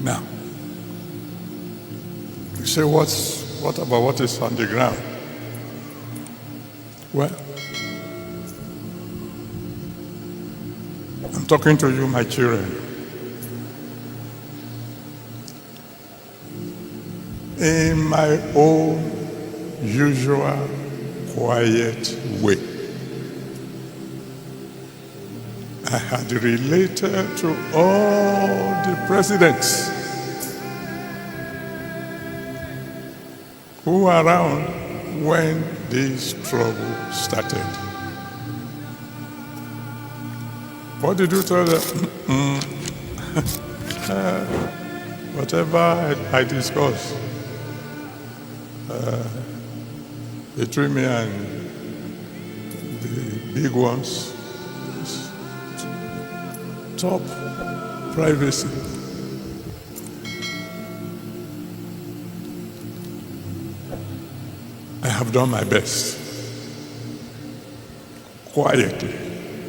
Now, you say, what about what is on the ground? Well, I'm talking to you, my children. In my own usual quiet way, I had related to all the presidents who were around when this trouble started. What did you tell them? Whatever I discussed between me and the big ones, top privacy. I have done my best, quietly,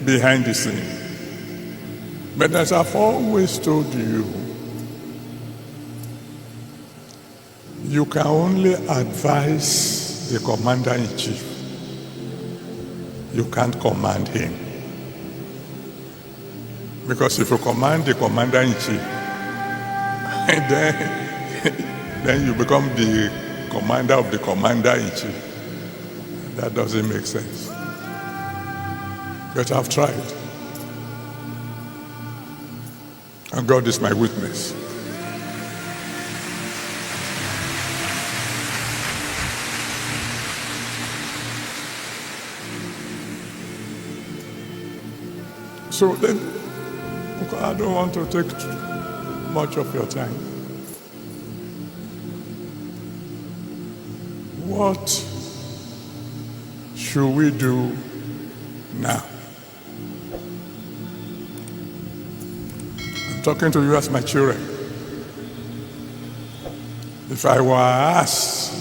behind the scene. But as I've always told you, you can only advise the commander-in-chief. You can't command him. Because if you command the commander-in-chief, then you become the commander of the commander-in-chief. That doesn't make sense. But I've tried. And God is my witness. So then, I don't want to take much of your time. What should we do now? I'm talking to you as my children. If I were asked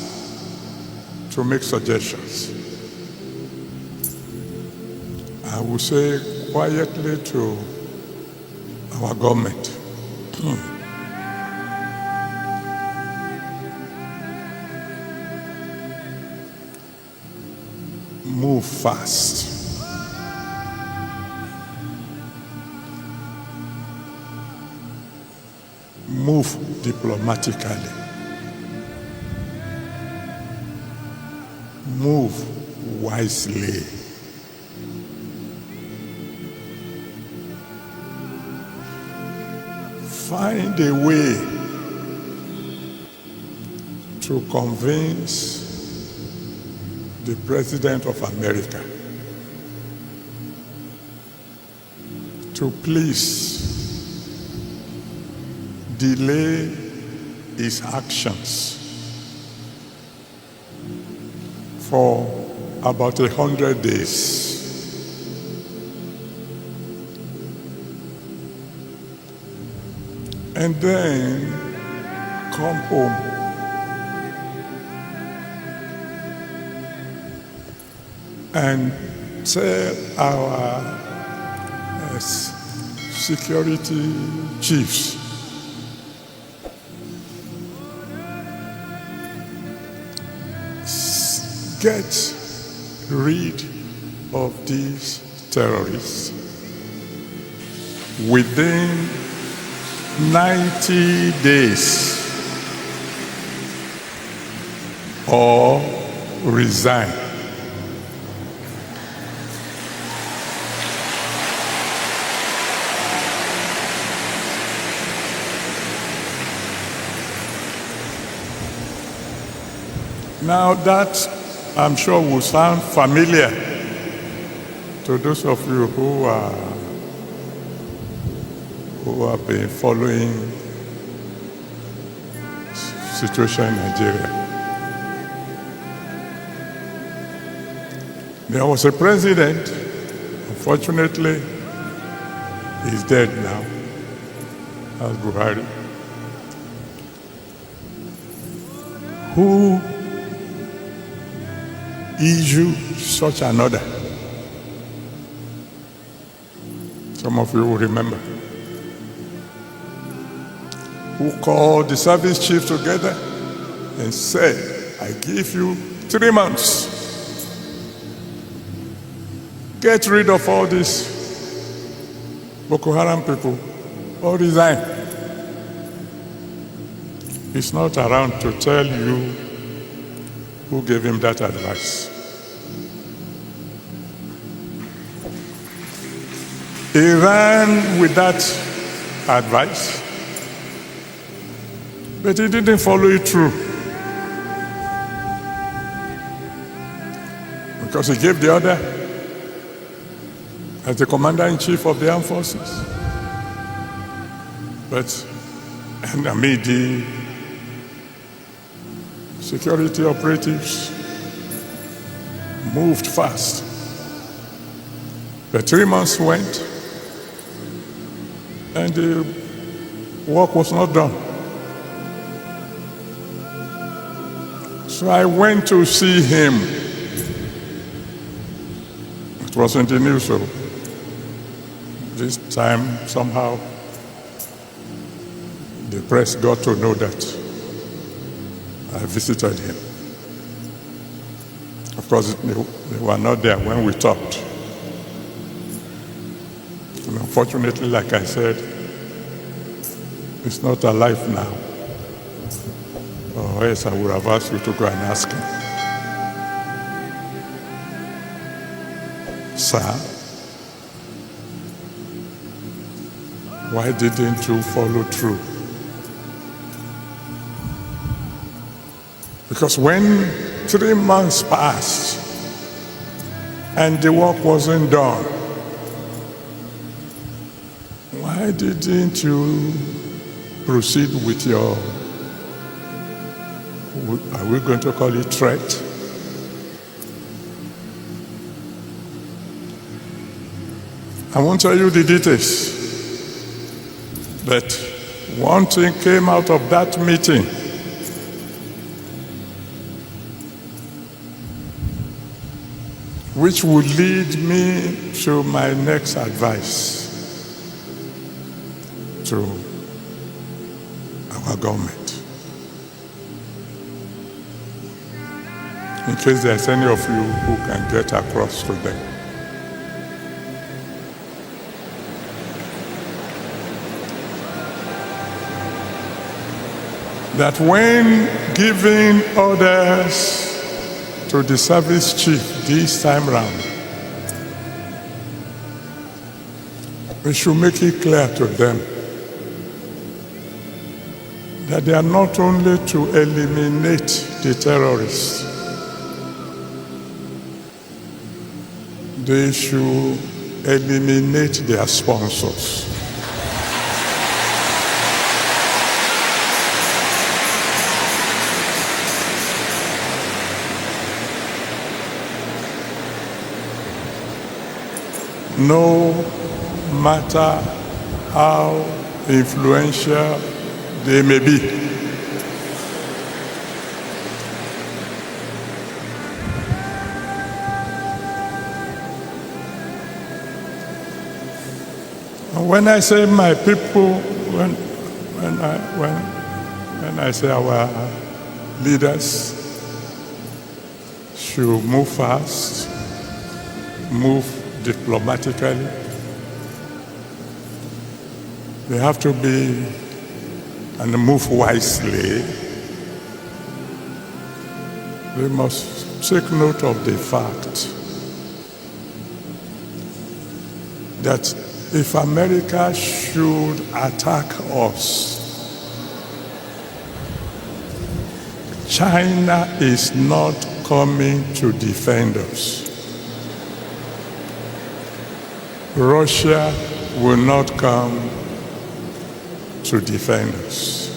to make suggestions, I would say quietly to our government, move fast. Move diplomatically. Move wisely. Find a way to convince the President of America to please delay his actions for about 100 days. And then come home and tell our security chiefs get rid of these terrorists within 90 days or resign. Now that, I'm sure, will sound familiar to those of you who have been following the situation in Nigeria. There was a president, unfortunately, he's dead now, that's Buhari, who issued such an order. Some of you will remember. who called the service chief together and said, I give you 3 months. Get rid of all these Boko Haram people or resign. He's not around to tell you who gave him that advice. He ran with that advice, but he didn't follow it through. Because he gave the order as the commander-in-chief of the armed forces. But, the security operatives moved fast. But 3 months went, and the work was not done. So I went to see him. It was in the news, so this time somehow the press got to know that I visited him. Of course, they were not there when we talked. And unfortunately, like I said, he's not alive now. Or else I would have asked you to go and ask him. Sir, why didn't you follow through? Because when 3 months passed and the work wasn't done, why didn't you proceed with your, are we going to call it threat? I won't tell you the details, but one thing came out of that meeting. Which would lead me to my next advice to our government. In case there's any of you who can get across to them. That when giving orders to the service chief this time round, we should make it clear to them that they are not only to eliminate the terrorists, they should eliminate their sponsors. No matter how influential they may be. When I say my people, when I say our leaders should move fast, move diplomatically, they have to be and move wisely. They must take note of the fact that if America should attack us, China is not coming to defend us. Russia will not come to defend us.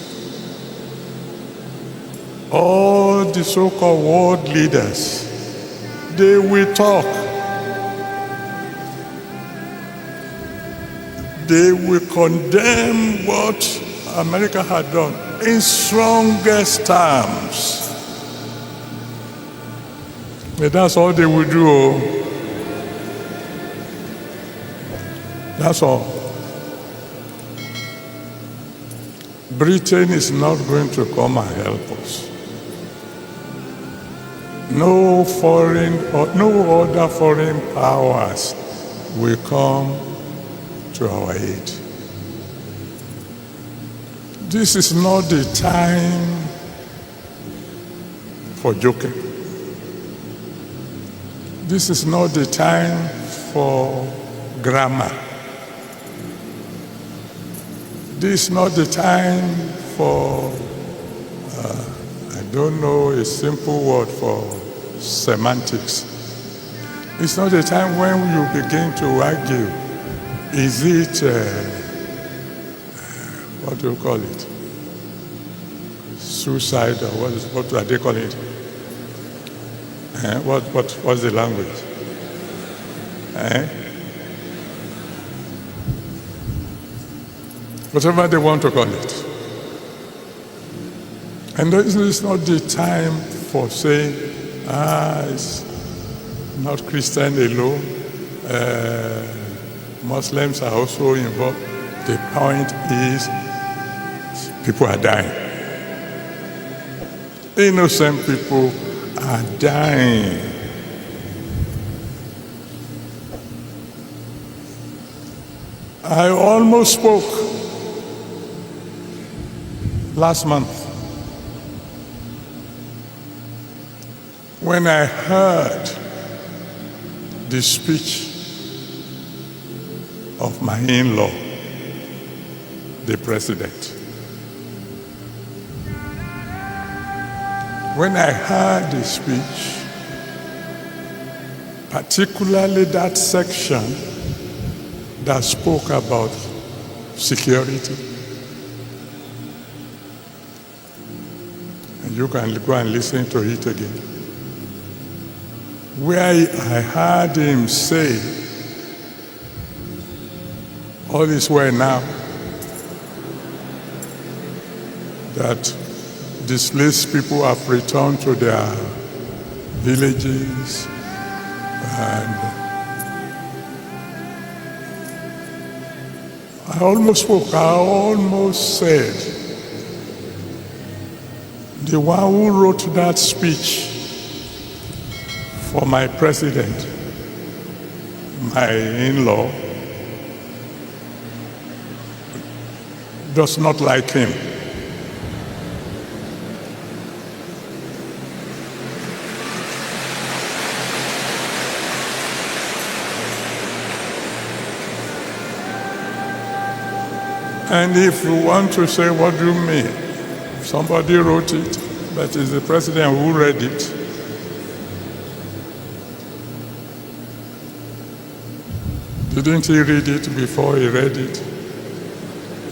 All the so-called world leaders, they will talk. They will condemn what America had done in strongest terms. But that's all they will do. That's all. Britain is not going to come and help us. No foreign or no other foreign powers will come to our aid. This is not the time for joking. This is not the time for grammar. This is not the time for, I don't know a simple word for semantics. It's not the time when you begin to argue. Is it, what do you call it? Suicide, or what are they calling it? What's the language? Whatever they want to call it. And this is not the time for saying, it's not Christian alone. Muslims are also involved. The point is, people are dying. Innocent people are dying. I almost spoke last month when I heard the speech of my in-law, the president. When I heard the speech, particularly that section that spoke about security, and you can go and listen to it again, where I heard him say, all is well now, that displaced people have returned to their villages, and I almost said, the one who wrote that speech for my president, my in-law, does not like him. And if you want to say, what do you mean? Somebody wrote it, but it's the president who read it. Didn't he read it before he read it?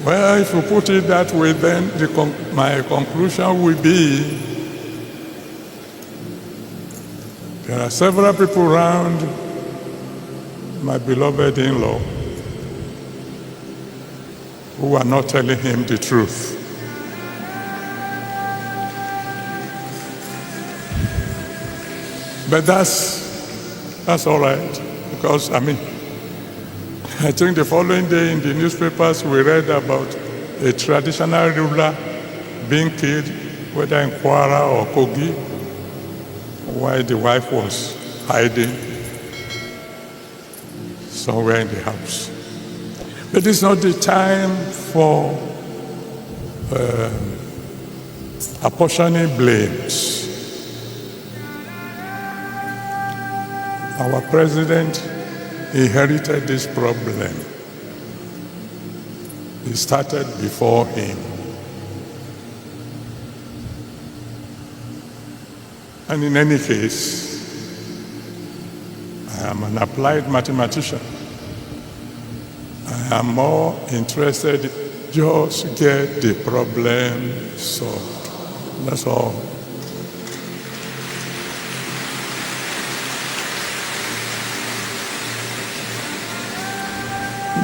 Well, if you put it that way, then my conclusion will be there are several people around my beloved in-law who are not telling him the truth. But that's all right, because I think the following day in the newspapers we read about a traditional ruler being killed, whether in Kwara or Kogi, while the wife was hiding somewhere in the house. But it's not the time for apportioning blames. Our president inherited this problem. It started before him. And in any case, I am an applied mathematician. I am more interested in just get the problem solved. That's all.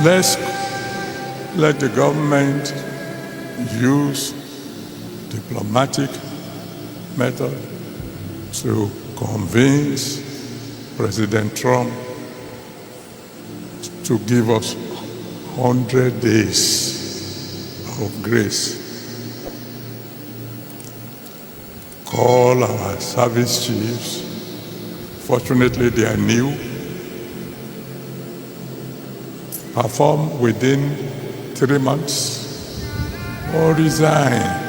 Let's let the government use diplomatic method to convince President Trump to give us 100 days of grace call our service chiefs. Fortunately, they are new. Perform within 3 months or resign.